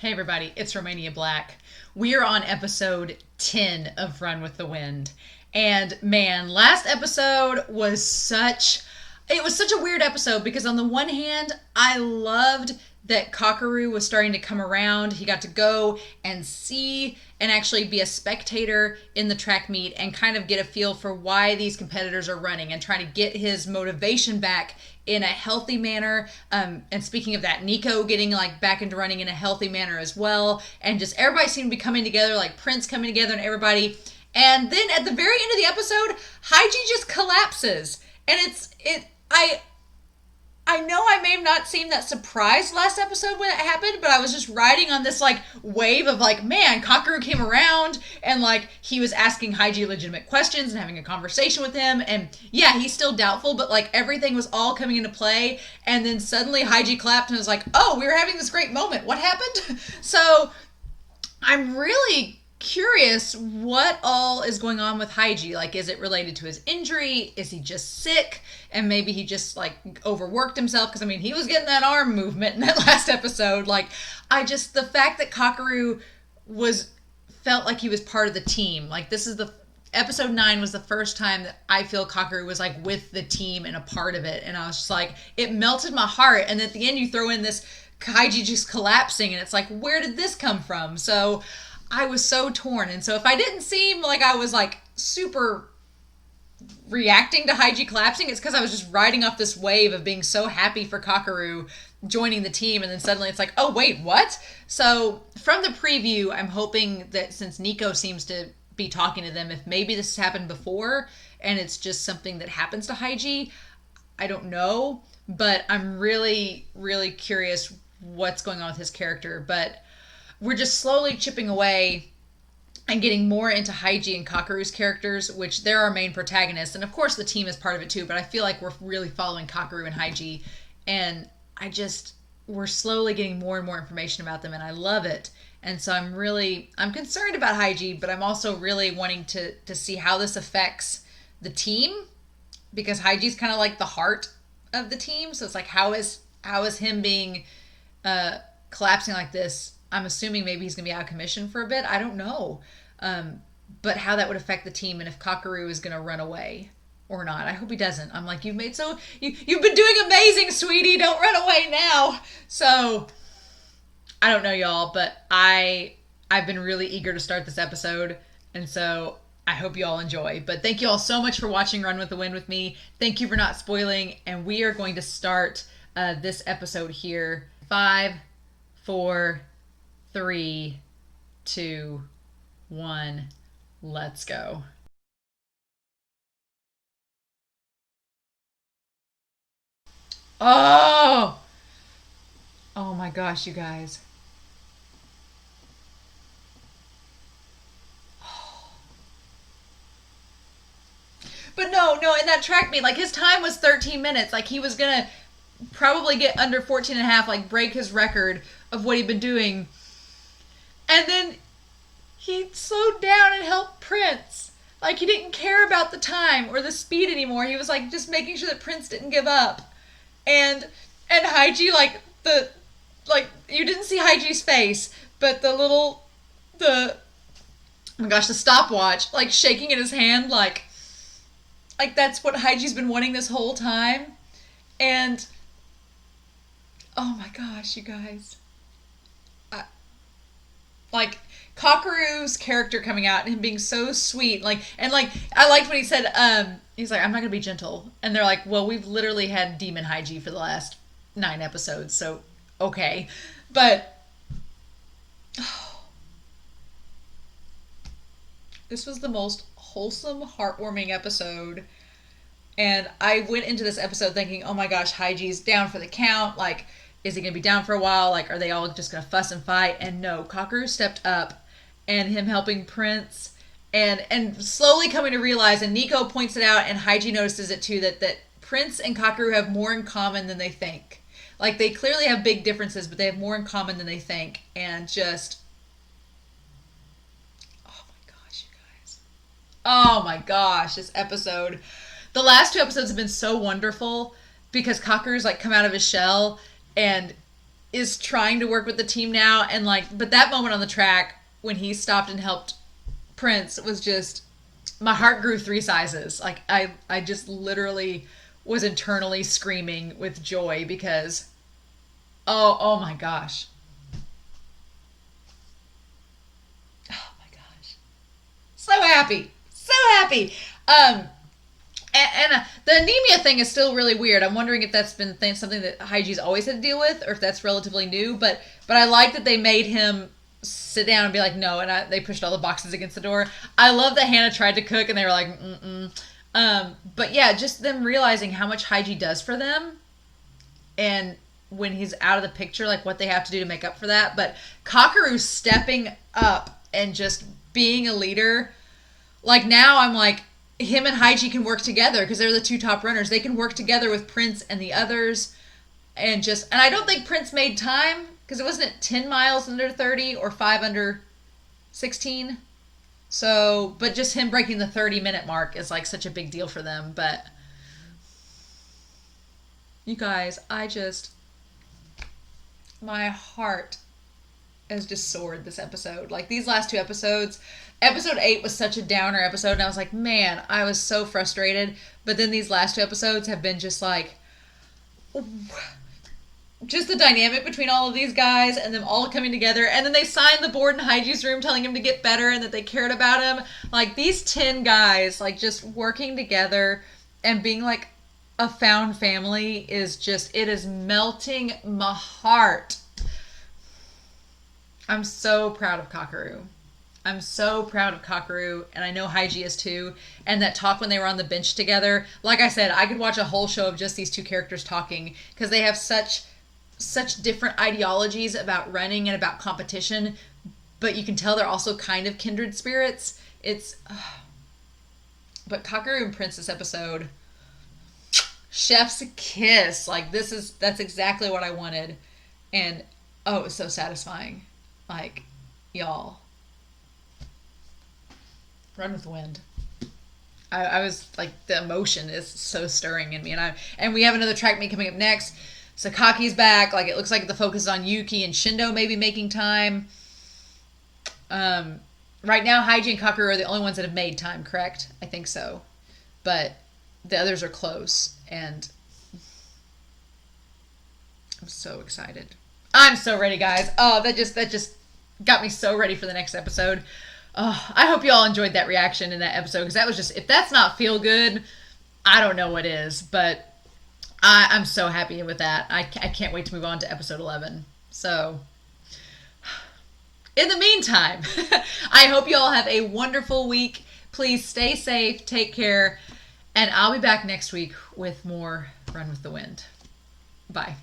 Hey everybody, it's Romania Black. We are on episode 10 of Run with the Wind. And man, last episode was such a weird episode because on the one hand, I loved that Kakeru was starting to come around. He got to go and see and actually be a spectator in the track meet and kind of get a feel for why these competitors are running and trying to get his motivation back in a healthy manner. And speaking of that, Nico getting like back into running in a healthy manner as well. And just everybody seemed to be coming together, like Prince coming together and everybody. And then at the very end of the episode, Haiji just collapses. And I know I may have not seemed that surprised last episode when it happened, but I was just riding on this like wave of like, man, Kakeru came around and like he was asking Haiji legitimate questions and having a conversation with him. And yeah, he's still doubtful, but like everything was all coming into play. And then suddenly Haiji clapped and was like, oh, we were having this great moment. What happened? So I'm really curious what all is going on with Haiji. Like, is it related to his injury? Is he just sick? And maybe he just like overworked himself? Because I mean, he was getting that arm movement in that last episode. Like, the fact that Kakeru felt like he was part of the team. Like, this is episode 9 was the first time that I feel Kakeru was like with the team and a part of it. And I was just like, it melted my heart. And at the end you throw in this Haiji just collapsing and it's like, where did this come from? So I was so torn. And so if I didn't seem like I was like super reacting to Haiji collapsing, it's because I was just riding off this wave of being so happy for Kakeru joining the team. And then suddenly it's like, oh, wait, what? So from the preview, I'm hoping that since Nico seems to be talking to them, if maybe this has happened before and it's just something that happens to Haiji, I don't know. But I'm really, really curious what's going on with his character. But we're just slowly chipping away and getting more into Haiji and Kakeru's characters, which they're our main protagonists. And of course the team is part of it too, but I feel like we're really following Kakeru and Haiji. And we're slowly getting more and more information about them and I love it. And so I'm concerned about Haiji, but I'm also really wanting to see how this affects the team because Haiji's kind of like the heart of the team. So it's like, how is him being collapsing like this? I'm assuming maybe he's going to be out of commission for a bit. I don't know. But how that would affect the team and if Kakeru is going to run away or not. I hope he doesn't. I'm like, you've been doing amazing, sweetie. Don't run away now. So I don't know, y'all, but I've been really eager to start this episode. And so I hope you all enjoy. But thank you all so much for watching Run with the Wind with me. Thank you for not spoiling. And we are going to start this episode here. 5, 4, 3, 2, 1, let's go. Oh my gosh, you guys. But no, in that track meet, like his time was 13 minutes. Like he was gonna probably get under 14 and a half, like break his record of what he'd been doing. And then he slowed down and helped Prince. Like he didn't care about the time or the speed anymore. He was like just making sure that Prince didn't give up. And Haiji, you didn't see Haiji's face, but oh my gosh, the stopwatch, like shaking in his hand, like that's what Haiji's been wanting this whole time. And oh my gosh, you guys. Like Kakeru's character coming out and him being so sweet, I liked when he said, he's like, I'm not gonna be gentle, and they're like, well, we've literally had Demon Haiji for the last 9 episodes, so okay, but this was the most wholesome, heartwarming episode, and I went into this episode thinking, oh my gosh, Haiji's down for the count, like, is he going to be down for a while? Like, are they all just going to fuss and fight? And no, Kakeru stepped up and him helping Prince and slowly coming to realize, and Nico points it out and Haiji notices it too, that Prince and Kakeru have more in common than they think. Like, they clearly have big differences, but they have more in common than they think. And just, oh my gosh, you guys. Oh my gosh, this episode. The last 2 episodes have been so wonderful because Kakeru's like come out of his shell and is trying to work with the team now, and like, but that moment on the track when he stopped and helped Prince was just, my heart grew 3 sizes. Like I just literally was internally screaming with joy because, oh my gosh. Oh my gosh. So happy. So happy. And the anemia thing is still really weird. I'm wondering if that's been something that Haiji's always had to deal with, or if that's relatively new. But I like that they made him sit down and be like, no, and they pushed all the boxes against the door. I love that Hannah tried to cook, and they were like, mm-mm. But yeah, just them realizing how much Haiji does for them, and when he's out of the picture, like what they have to do to make up for that. But Kakeru stepping up and just being a leader. Like now I'm like, him and Haiji can work together because they're the 2 top runners. They can work together with Prince and the others. And I don't think Prince made time because it wasn't 10 miles under 30 or 5 under 16. So, but just him breaking the 30-minute mark is like such a big deal for them. But you guys, my heart has just soared this episode. Like these last 2 episodes, episode 8 was such a downer episode, and I was like, man, I was so frustrated. But then these last 2 episodes have been just like, just the dynamic between all of these guys and them all coming together. And then they signed the board in Haiji's room telling him to get better and that they cared about him. Like these 10 guys, like just working together and being like a found family is just, it is melting my heart. I'm so proud of Kakeru. I'm so proud of Kakeru, and I know Haiji is too. And that talk when they were on the bench together, like I said, I could watch a whole show of just these 2 characters talking because they have such different ideologies about running and about competition, but you can tell they're also kind of kindred spirits. But Kakeru and Prince this episode, chef's kiss. Like that's exactly what I wanted, and it was so satisfying. Like, y'all, Run with the Wind. I was like, the emotion is so stirring in me, and we have another track meet coming up next. Sakaki's back. Like it looks like the focus is on Yuki and Shindo maybe making time. Right now, Haiji and Kakeru are the only ones that have made time. Correct? I think so, but the others are close, and I'm so excited. I'm so ready, guys. Oh, that just got me so ready for the next episode. Oh, I hope you all enjoyed that reaction in that episode, because that was just, if that's not feel good, I don't know what is. But I'm so happy with that. I can't wait to move on to episode 11. So, in the meantime, I hope you all have a wonderful week. Please stay safe, take care, and I'll be back next week with more Run with the Wind. Bye.